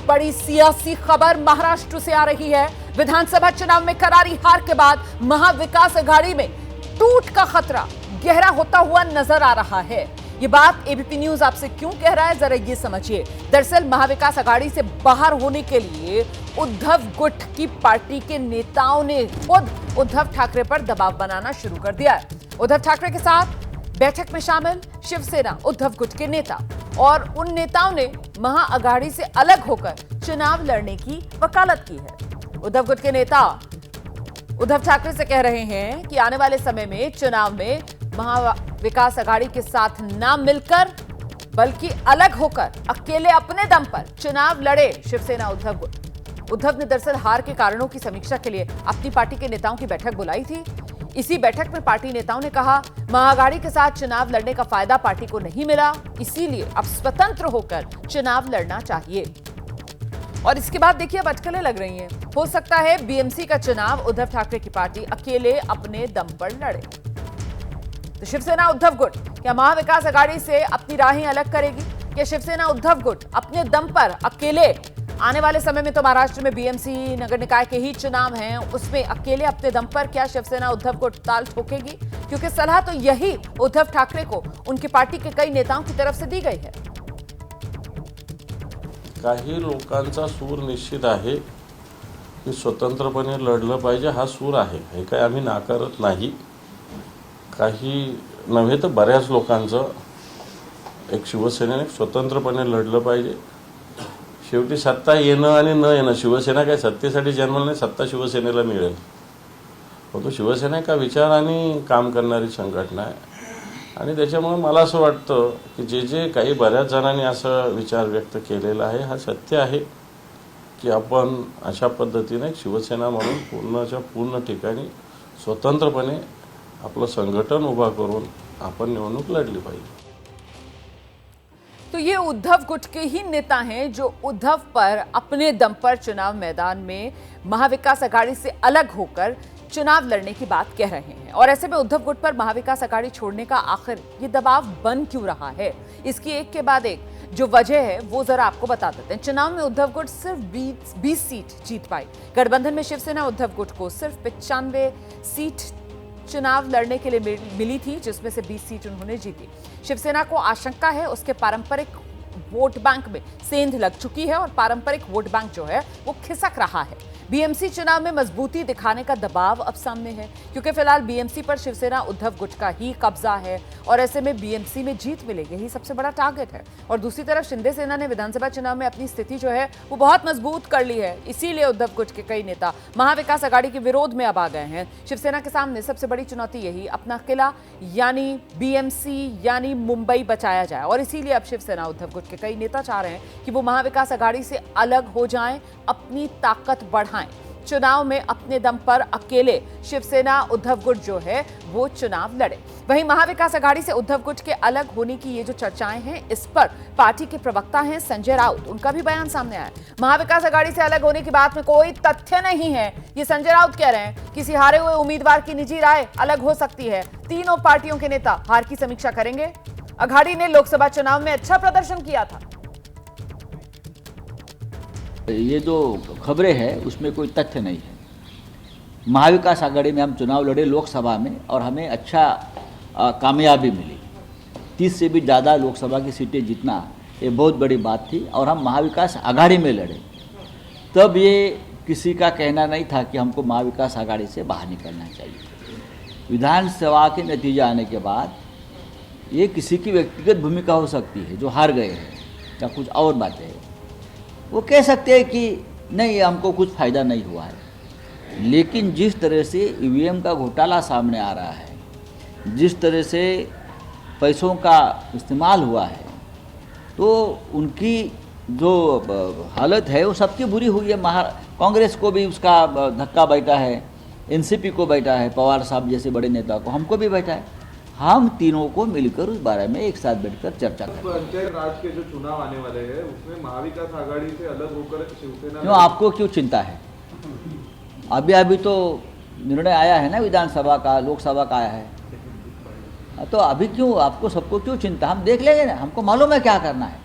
बड़ी सियासी खबर महाराष्ट्र से आ रही है। विधानसभा चुनाव में करारी हार के बाद महाविकास आघाड़ी में टूट का खतरा गहरा होता हुआ नजर आ रहा है। ये बात एबीपी न्यूज आपसे क्यों कह रहा है, जरा ये समझिए। दरअसल महाविकास आघाड़ी से बाहर होने के लिए उद्धव गुट की पार्टी के नेताओं ने खुद उद्धव ठाकरे पर दबाव बनाना शुरू कर दिया है। उद्धव ठाकरे के साथ बैठक में शामिल शिवसेना उद्धव गुट के नेता और उन नेताओं ने महाअघाड़ी से अलग होकर चुनाव लड़ने की वकालत की है। उद्धव गुट के नेता उद्धव ठाकरे से कह रहे हैं कि आने वाले समय में चुनाव में महाविकास आघाड़ी के साथ ना मिलकर बल्कि अलग होकर अकेले अपने दम पर चुनाव लड़े शिवसेना उद्धव गुट। उद्धव ने दरअसल हार के कारणों की समीक्षा के लिए अपनी पार्टी के नेताओं की बैठक बुलाई थी। इसी बैठक में पार्टी नेताओं ने कहा महाअघाड़ी के साथ चुनाव लड़ने का फायदा पार्टी को नहीं मिला, इसीलिए अब स्वतंत्र होकर चुनाव लड़ना चाहिए। और इसके बाद देखिए अब अटकलें लग रही हैं। हो सकता है बीएमसी का चुनाव उद्धव ठाकरे की पार्टी अकेले अपने दम पर लड़े। तो शिवसेना उद्धव गुट क्या महाविकास आघाड़ी से अपनी राहें अलग करेगी? क्या शिवसेना उद्धव गुट अपने दम पर अकेले आने वाले समय में तो महाराष्ट्र में बीएमसी नगर निकाय के ही चुनाव हैं, उसमें अकेले अपने दम पर क्या शिवसेना उद्धव गुट ताल ठोकेगी? क्योंकि सलाह तो यही उद्धव ठाकरे को उनकी पार्टी के कई नेताओं की तरफ से दी गई है। काही लोकांचा सूर निश्चित आहे की स्वतंत्रपणे लढलं पाहिजे, हा सूर आहे, हे काय आम्ही नाकारत नाही। काही नव्हे तर बऱ्याच लोकांचं एक शिवसेनेने स्वतंत्रपणे लढलं पाहिजे। शेवटी सत्ता येणं आणि न येणं, शिवसेना काय सत्तेसाठी जन्मलं नाही, सत्ता शिवसेनेला मिळेल। परंतु शिवसेना का विचाराने काम करणारी संघटना आहे आणि त्याच्यामुळे मला असं वाटतं की जे काही बऱ्याच जणांनी असं विचार व्यक्त केलेला आहे हा सत्य आहे की आपण अशा पद्धतीने शिवसेना म्हणून पूर्णच्या पूर्ण ठिकाणी स्वतंत्रपणे आपलं संघटन उभा करून आपण निवडणूक लढली पाहिजे। तो ये उद्धव गुट के ही नेता हैं जो उद्धव पर अपने दम पर चुनाव मैदान में महाविकास आघाड़ी से अलग होकर चुनाव लड़ने की बात कह रहे हैं। और ऐसे में उद्धव गुट पर महाविकास आघाड़ी छोड़ने का आखिर ये दबाव बन क्यों रहा है, इसकी एक के बाद एक जो वजह है वो जरा आपको बता देते हैं। चुनाव में उद्धव गुट सिर्फ 20 सीट जीत पाई। गठबंधन में शिवसेना उद्धव गुट को सिर्फ 95 सीट चुनाव लड़ने के लिए मिली थी, जिसमें से 20 सीट उन्होंने जीती। शिवसेना को आशंका है उसके पारंपरिक वोट बैंक में सेंध लग चुकी है और पारंपरिक वोट बैंक जो है वो खिसक रहा है। बीएमसी चुनाव में मजबूती दिखाने का दबाव अब सामने है क्योंकि फिलहाल बीएमसी पर शिवसेना उद्धव गुट का ही कब्जा है और ऐसे में बीएमसी में जीत मिलेगी, यही सबसे बड़ा टारगेट है। और दूसरी तरफ शिंदे सेना ने विधानसभा चुनाव में अपनी स्थिति जो है वो बहुत मजबूत कर ली है, इसीलिए उद्धव गुट के कई नेता महाविकास आघाड़ी के विरोध में अब आ गए हैं। शिवसेना के सामने सबसे बड़ी चुनौती यही अपना किला यानी बीएमसी यानी मुंबई बचाया जाए और इसीलिए अब शिवसेना उद्धव गुट के कई नेता चाह रहे हैं कि वो महाविकास आघाड़ी से अलग हो जाएं, अपनी ताकत बढ़ाएं, चुनाव में अपने दम पर अकेले शिवसेना उद्धव गुट जो है वो चुनाव लड़े। वहीं महाविकास आघाड़ी से उद्धव गुट के अलग होने की ये जो चर्चाएं हैं इस पर पार्टी के प्रवक्ता हैं संजय राउत, उनका भी बयान सामने आया। महाविकास आघाड़ी से अलग होने की बात में कोई तथ्य नहीं है, ये संजय राउत कह रहे हैं। किसी हारे हुए उम्मीदवार की निजी राय अलग हो सकती है। तीनों पार्टियों के नेता हार की समीक्षा करेंगे। आघाड़ी ने लोकसभा चुनाव में अच्छा प्रदर्शन किया था। ये जो खबरें हैं उसमें कोई तथ्य नहीं है। महाविकास आघाड़ी में हम चुनाव लड़े लोकसभा में और हमें अच्छा कामयाबी मिली। 30 से भी ज़्यादा लोकसभा की सीटें जीतना ये बहुत बड़ी बात थी और हम महाविकास आघाड़ी में लड़े। तब ये किसी का कहना नहीं था कि हमको महाविकास आघाड़ी से बाहर निकलना चाहिए। विधानसभा के नतीजे आने के बाद ये किसी की व्यक्तिगत भूमिका हो सकती है जो हार गए हैं या कुछ और बातें हैं, वो कह सकते हैं कि नहीं हमको कुछ फ़ायदा नहीं हुआ है। लेकिन जिस तरह से ईवीएम का घोटाला सामने आ रहा है, जिस तरह से पैसों का इस्तेमाल हुआ है, तो उनकी जो हालत है वो सबकी बुरी हुई है। कांग्रेस को भी उसका धक्का बैठा है, एनसीपी को बैठा है, पवार साहब जैसे बड़े नेता को, हमको भी बैठा है। हम तीनों को मिलकर उस बारे में एक साथ बैठकर चर्चा करें। पंचायत राज के जो चुनाव आने वाले हैं उसमें महाविकास आघाड़ी से अलग होकर शिवसेना क्यों, आपको क्यों चिंता है? अभी तो निर्णय आया है ना विधानसभा का, लोकसभा का आया है, तो अभी क्यों आपको सबको क्यों चिंता? हम देख लेंगे ना, हमको मालूम है क्या करना है।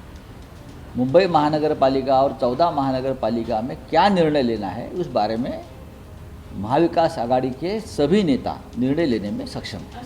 मुंबई महानगर पालिका और 14 महानगर पालिका में क्या निर्णय लेना है उस बारे में महाविकास आघाड़ी के सभी नेता निर्णय लेने में सक्षम हैं।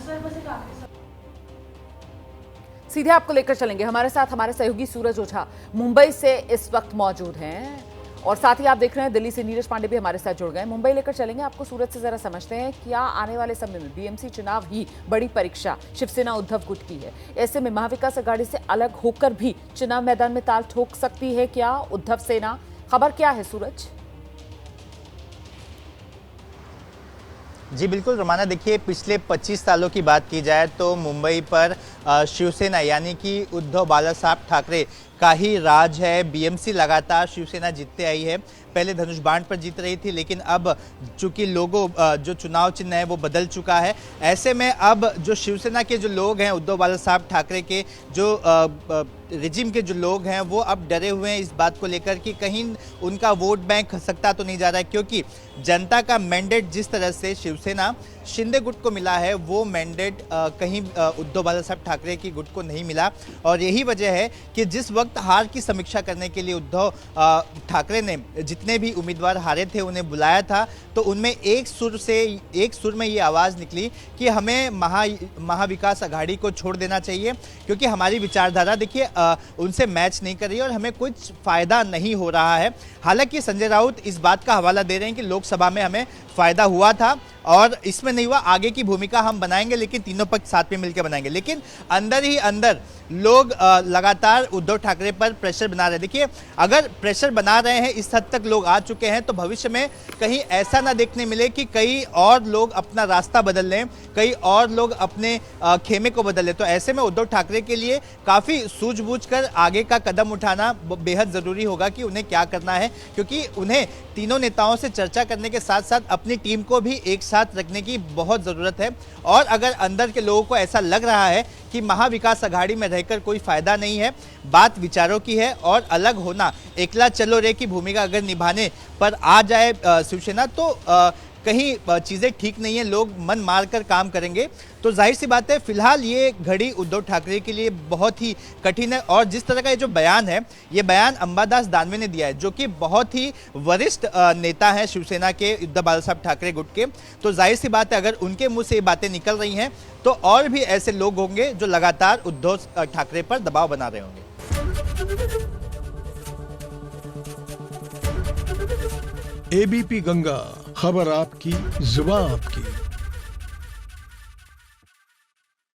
सीधे आपको लेकर चलेंगे, हमारे साथ हमारे सहयोगी सूरज ओझा मुंबई से इस वक्त मौजूद हैं और साथ ही आप देख रहे हैं दिल्ली से नीरज पांडे भी हमारे साथ जुड़ गए। मुंबई लेकर चलेंगे आपको सूरज से, जरा समझते हैं क्या आने वाले समय में बीएमसी चुनाव ही बड़ी परीक्षा शिवसेना उद्धव गुट की है। ऐसे में महाविकास आघाड़ी से अलग होकर भी चुनाव मैदान में ताल ठोक सकती है क्या उद्धव सेना? खबर क्या है सूरज? जी बिल्कुल रोमाना, देखिए पिछले 25 सालों की बात की जाए तो मुंबई पर शिवसेना यानी कि उद्धव बाला साहब ठाकरे का ही राज है। बीएमसी लगातार शिवसेना जीतते आई है। पहले धनुष बाण पर जीत रही थी, लेकिन अब चूंकि लोगो जो चुनाव चिन्ह है वो बदल चुका है। ऐसे में अब जो शिवसेना के जो लोग हैं, उद्धव बाला साहब ठाकरे के जो रिजिम के जो लोग हैं वो अब डरे हुए हैं इस बात को लेकर कि कहीं उनका वोट बैंक खसकता तो नहीं जा रहा है, क्योंकि जनता का मैंडेट जिस तरह से शिवसेना शिंदे गुट को मिला है वो मैंडेट कहीं उद्धव बाला साहब ठाकरे की गुट को नहीं मिला। और यही वजह है कि जिस वक्त हार की समीक्षा करने के लिए उद्धव ठाकरे ने जितने भी उम्मीदवार हारे थे उन्हें बुलाया था, तो उनमें एक सुर में ये आवाज़ निकली कि हमें महाविकास आघाड़ी को छोड़ देना चाहिए, क्योंकि हमारी विचारधारा देखिए उनसे मैच नहीं कर रही और हमें कुछ फ़ायदा नहीं हो रहा है। हालांकि संजय राउत इस बात का हवाला दे रहे हैं कि लोकसभा में हमें फ़ायदा हुआ था और इसमें नहीं हुआ, आगे की भूमिका हम बनाएंगे, लेकिन तीनों पक्ष साथ में मिलकर बनाएंगे। लेकिन अंदर ही अंदर लोग लगातार उद्धव ठाकरे पर प्रेशर बना रहे हैं। देखिए अगर प्रेशर बना रहे हैं, इस हद तक लोग आ चुके हैं, तो भविष्य में कहीं ऐसा ना देखने मिले कि कई और लोग अपना रास्ता बदल लें, कई और लोग अपने खेमे को बदल लें। तो ऐसे में उद्धव ठाकरे के लिए काफ़ी सूझबूझ कर आगे का कदम उठाना बेहद ज़रूरी होगा कि उन्हें क्या करना है, क्योंकि उन्हें तीनों नेताओं से चर्चा करने के साथ साथ अपनी टीम को भी एक साथ रखने की बहुत ज़रूरत है। और अगर अंदर के लोगों को ऐसा लग रहा है कि महाविकास आघाड़ी में रहकर कोई फायदा नहीं है, बात विचारों की है और अलग होना, एकला चलो रे की भूमिका अगर निभाने पर आ जाए शिवसेना, तो कहीं चीज़ें ठीक नहीं है, लोग मन मार कर काम करेंगे। तो जाहिर सी बात है फिलहाल ये घड़ी उद्धव ठाकरे के लिए बहुत ही कठिन है। और जिस तरह का ये जो बयान है, ये बयान अंबादास दानवे ने दिया है, जो कि बहुत ही वरिष्ठ नेता हैं शिवसेना के, उद्धव बाला साहब ठाकरे गुट के। तो जाहिर सी बात है अगर उनके मुंह से ये बातें निकल रही हैं तो और भी ऐसे लोग होंगे जो लगातार उद्धव ठाकरे पर दबाव बना रहे होंगे। एबीपी गंगा, खबर आपकी, जुबान आपकी।